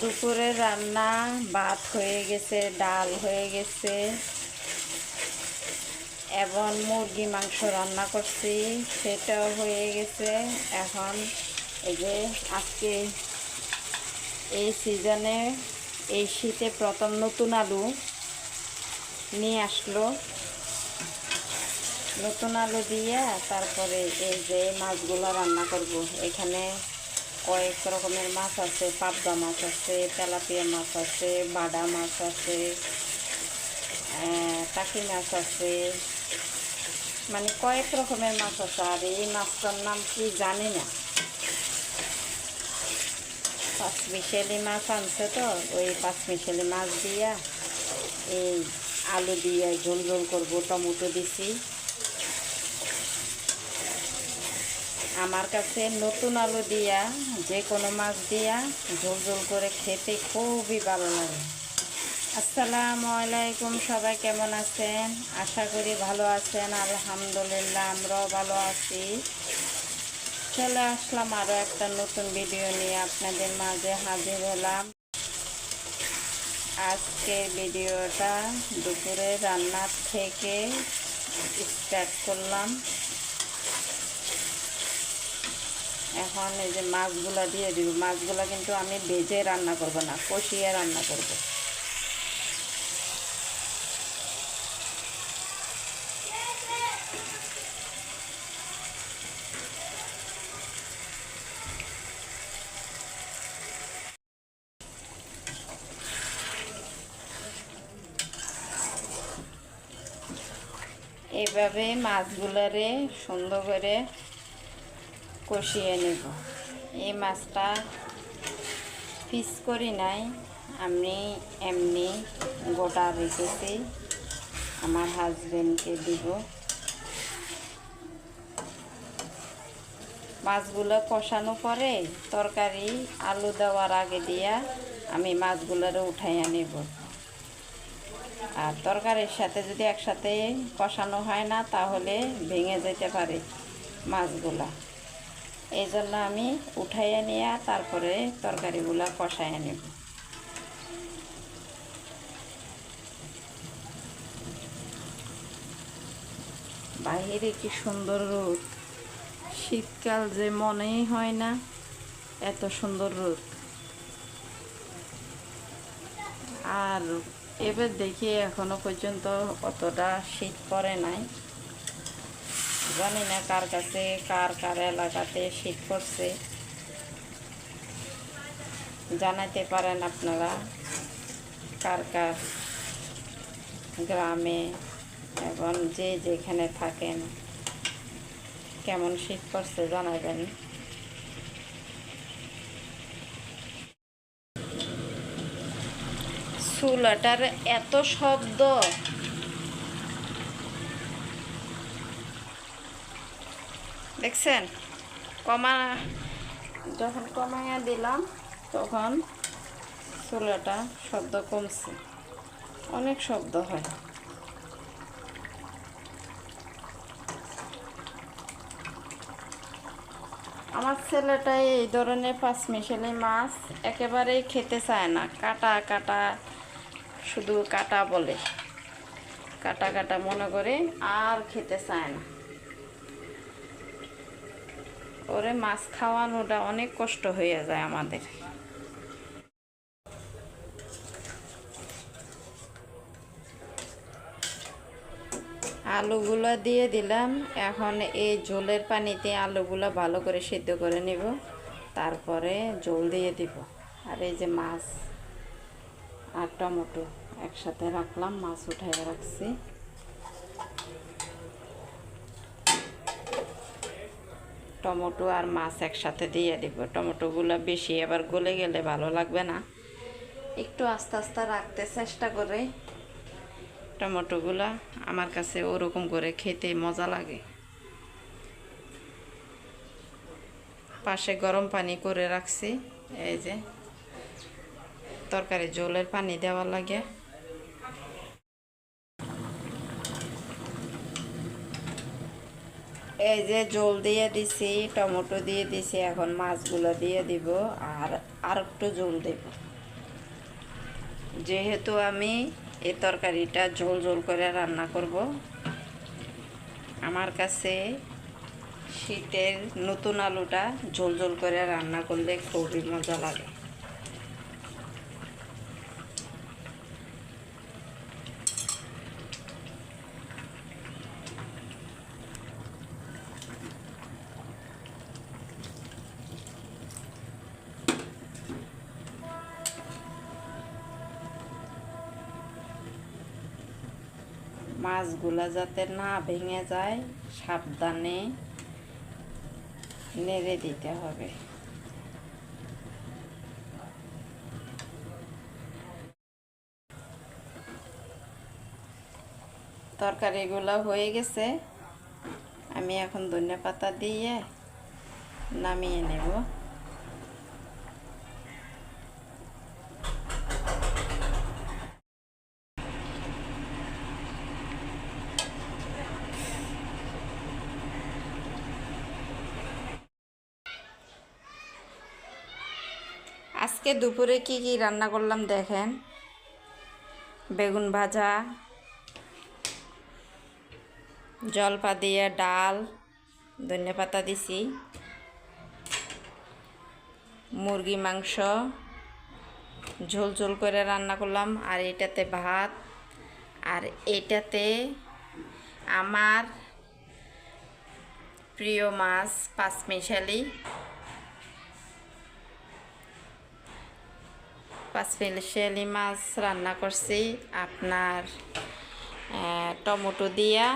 দুপুরে রান্না ভাত হয়ে গেছে, ডাল হয়ে গেছে এবং মুরগি মাংস রান্না করছি, সেটাও হয়ে গেছে। এখন এই যে আজকে এই সিজনে এই শীতে প্রথম নতুন আলু নিয়ে আসলো। নতুন আলু দিয়ে তারপরে এই যে মাছগুলো রান্না করব। এখানে কয়েক রকমের মাছ আছে, পাবদা মাছ আছে, তেলাপিয়া মাছ আছে, বাডা মাছ আছে, টাকি মাছ আছে, মানে কয়েক রকমের মাছ আছে। আর এই মাছটার নাম কি জানি না। পাঁচমিশালি মাছ আনছে, তো ওই পাঁচমিশালি মাছ দিয়া এই আলু দিয়ে ঝোল ঝোল করবো। টমেটো দিছি। আমার কাছে নতুন আলু দিয়া যে কোনো মাছ দিয়া ঝোল ঝোল করে খেতে খুবই ভালো লাগে। আসসালামু আলাইকুম, সবাই কেমন আছেন? আশা করি ভালো আছেন। আলহামদুলিল্লাহ, আমরাও ভালো আছি। চলে আসলাম আরও একটা নতুন ভিডিও নিয়ে আপনাদের মাঝে হাজির হলাম। আজকের ভিডিওটা দুপুরে রান্নার থেকে স্টার্ট করলাম। এখন এই যে মাছগুলো দিয়ে দিব। মাছগুলো কিন্তু আমি ভেজে রান্না করব না, কষিয়ে রান্না করব। এইভাবে মাছগুলোরে সুন্দর করে কষিয়ে নেব। এই মাছটা পিস করি নাই, আমি এমনি গোটা রেখেছি, আমার হাজবেন্ডকে দিব। মাছগুলো কষানো পরে তরকারি আলু দেওয়ার আগে দিয়া আমি মাছগুলোরে উঠাইয়া নেব। আর তরকারির সাথে যদি একসাথে কষানো হয় না, তাহলে ভেঙে যেতে পারে মাছগুলা। এই জন্য আমি উঠাইয়া নিয়ে তারপরে তরকারিগুলো কষাইয়া নেব। বাহিরে কি সুন্দর রোদ! শীতকাল যে মনেই হয় না এত সুন্দর রোদ। আর এবার দেখি এখনো পর্যন্ত অতটা শীত পড়ে নাই। জানি না কার কাছে, কার কার এলাকাতে শীত পড়ছে, জানাইতে পারেন আপনারা। কার কার গ্রামে এবং যে যেখানে থাকেন কেমন শীত পড়ছে জানাবেন। চুলাটার এত শব্দ! দেখছেন? যখন কমাইয়া দিলাম তখন চুলাটা শব্দ কমছে। অনেক শব্দ হয়। আমার ছেলেটা এই ধরনের পাঁচমিশালি মাছ একেবারেই খেতে চায় না। কাটা কাটা, শুধু কাটা বলে, কাটা কাটা মনে করে, আর খেতে চায় না। ওরে মাছ খাওয়ানোটা অনেক কষ্ট হয়ে যায় আমাদের। আলুগুলো দিয়ে দিলাম। এখন এই ঝোলের পানিতে আলুগুলো ভালো করে সিদ্ধ করে নেব, তারপরে ঝোল দিয়ে দিব। আর এই যে মাছ আর টমেটো একসাথে রাখলাম, মাছ উঠাই রাখছি। টমেটো আর মাছ একসাথে দিয়ে দিব। টমেটোগুলো বেশি আবার গলে গেলে ভালো লাগবে না, একটু আস্তে আস্তে রাখতে চেষ্টা করে। টমেটোগুলা আমার কাছে ওরকম করে খেতে মজা লাগে। পাশে গরম পানি করে রাখছি, এই যে তরকারি ঝোলের পানি দেওয়ার লাগে। এই যে ঝোল দিয়ে দিছি, টমেটো দিয়ে দিছি, এখন মাছগুলো দিয়ে দিব আর একটু ঝোল দেব। যেহেতু আমি এই তরকারিটা ঝোল ঝোল করে রান্না করব, আমার কাছে শীতের নতুন আলুটা ঝোল ঝোল করে রান্না করলে খুবই মজা লাগে। মাছগুলা যাতে না ভেঙে যায় সাবধানে নেড়ে দিতে হবে। তরকারিগুলো হয়ে গেছে, আমি এখন ধনেপাতা দিয়ে নামিয়ে নেব। আজকে দুপুরে কি কি রান্না করলাম দেখেন। বেগুন ভাজা, জলপা দিয়ে ডাল, ধনেপাতা দিছি, মুরগি মাংস ঝোল ঝোল করে রান্না করলাম, আর এটাতে ভাত, আর এটাতে আমার প্রিয় মাছ পাঁচমিশালি মাছ রান্না করছি আপনার টমেটো দিয়া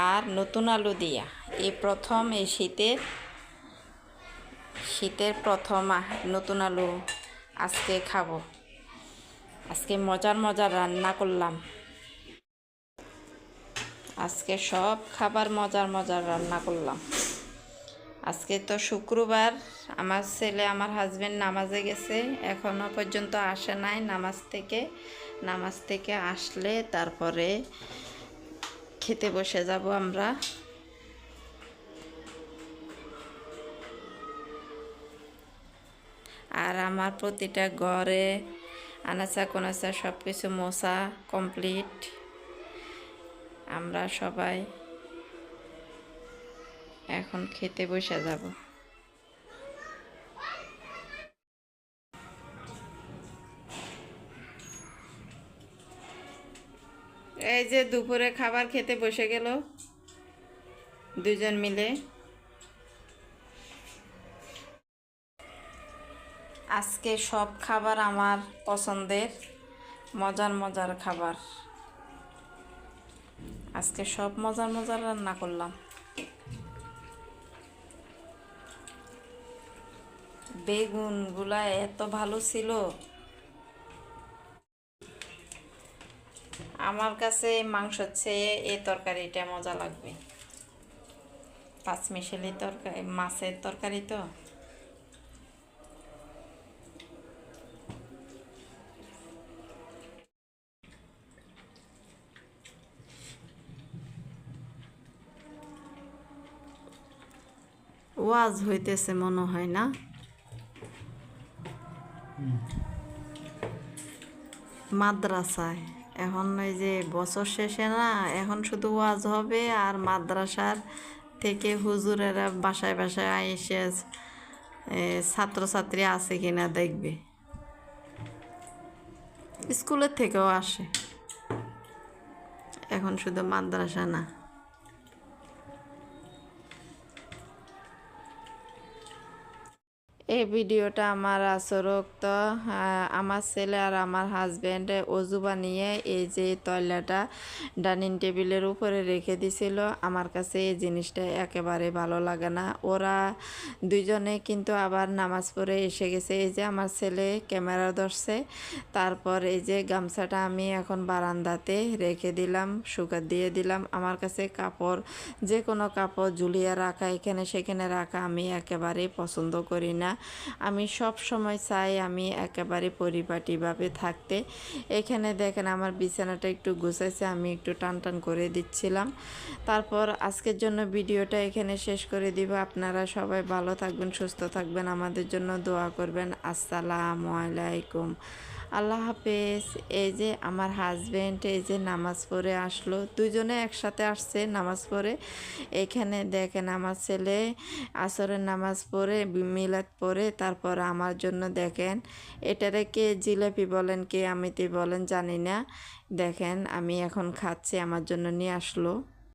আর নতুন আলু দিয়া। এই প্রথম এই শীতের প্রথম নতুন আলু আজকে খাবো। আজকে মজার মজার রান্না করলাম। আজকে সব খাবার মজার মজার রান্না করলাম। আজকে তো শুক্রবার, আমার ছেলে আমার হাজবেন্ড নামাজে গেছে, এখনো পর্যন্ত আসে নাই নামাজ থেকে আসলে তারপরে খেতে বসে যাব আমরা। আর আমার প্রতিটা ঘরে আনাচা কোনাচা সব কিছু মোছা কমপ্লিট। আমরা সবাই এখন খেতে বসে যাব। এই যে দুপুরে খাবার খেতে বসে গেল দুজন মিলে। আজকে সব খাবার আমার পছন্দের, মজার মজার খাবার। আজকে সব মজার মজার রান্না করলাম। বেগুনগুলা এত ভালো ছিল, আমার কাছে মাংসের চেয়ে এই তরকারিটা মজা লাগবে। পাঁচমিশালি তরকারি, মাছের তরকারি তো। ওয়াজ হইতেছে মনে হয় না? মাদ্রাসায় এখন ওই যে বছর শেষে না, এখন শুধু ওয়াজ হবে, আর মাদ্রাসার থেকে হুজুরেরা বাসায় বাসায় এসে ছাত্রছাত্রী আছে কিনা দেখবে। স্কুলের থেকেও আসে, এখন শুধু মাদ্রাসা না। এই ভিডিওটা আমার আসরক্ত আমার ছেলে আর আমার হাজব্যান্ড অজু বানিয়ে এই যে তয়লাটা ডাইনিং টেবিলের উপরে রেখে দিছিল। আমার কাছে এই জিনিসটা একেবারে ভালো লাগে না। ওরা দুইজনে কিন্তু আবার নামাজ পড়ে এসে গেছে। এই যে আমার ছেলে ক্যামেরা ধরছে, তারপর এই যে গামছাটা আমি এখন বারান্দাতে রেখে দিলাম, শুকা দিয়ে দিলাম। আমার কাছে কাপড়, যে কোনো কাপড় ঝুলিয়ে রাখা, এখানে সেখানে রাখা আমি একেবারেই পছন্দ করি না। আমি সব সময় চাই আমি একেবারে পরিপাটিভাবে থাকতে। এখানে দেখেন আমার বিছানাটা একটু গুছাইছে, আমি একটু টান টান করে দিচ্ছিলাম। তারপর আজকের জন্য ভিডিওটা এখানে শেষ করে দিব। আপনারা সবাই ভালো থাকবেন, সুস্থ থাকবেন, আমাদের জন্য দোয়া করবেন। আসসালামু আলাইকুম, আল্লাহ হাফেজ। এই যে আমার হাজবেন্ড এই যে নামাজ পড়ে আসলো, দুজনে একসাথে আসছে নামাজ পড়ে। এখানে দেখেন আমার ছেলে আসরের নামাজ পড়ে মিলাদ পড়ে তারপর আমার জন্য দেখেন এটারে কে জিলাপি বলেন কে আমিতি বলেন জানি না, দেখেন আমি এখন খাচ্ছি, আমার জন্য নিয়ে আসলো।